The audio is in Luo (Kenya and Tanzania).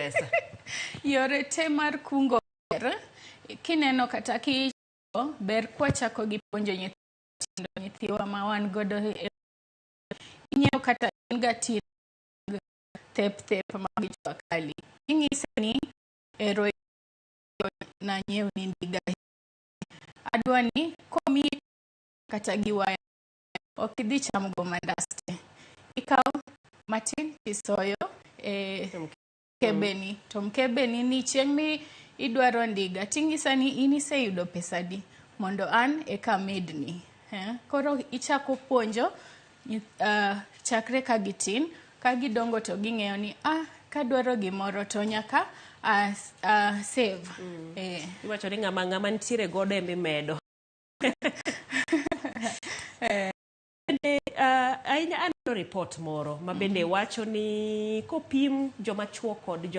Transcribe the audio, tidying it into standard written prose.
pesa. Yore te mar kungo ber. Kineno kata ki ber kwa chako gi puonjo nyithiwa ma wan godo inyew kata gati thep mag chwakali. Ing'ise ni ero na nyew ni ndiga. Adwani komi kata giwaya okidhi chamgo mandaste. Ikaw matin tisoyo kebeni. To mkebeni ni chieng' mi idwaro ndiga. Ting'isa ni inise yudo pesa di mondo an eka medni. Koro ichako puonjo chakre ka gitin, ka gidongo to ging'eyo ni kadwaro gimoro to nyaka save. Iwacho ni ng'ama nitiere godo embe medo. Aneno report moro ma bende wacho ni kopim joma chuo kod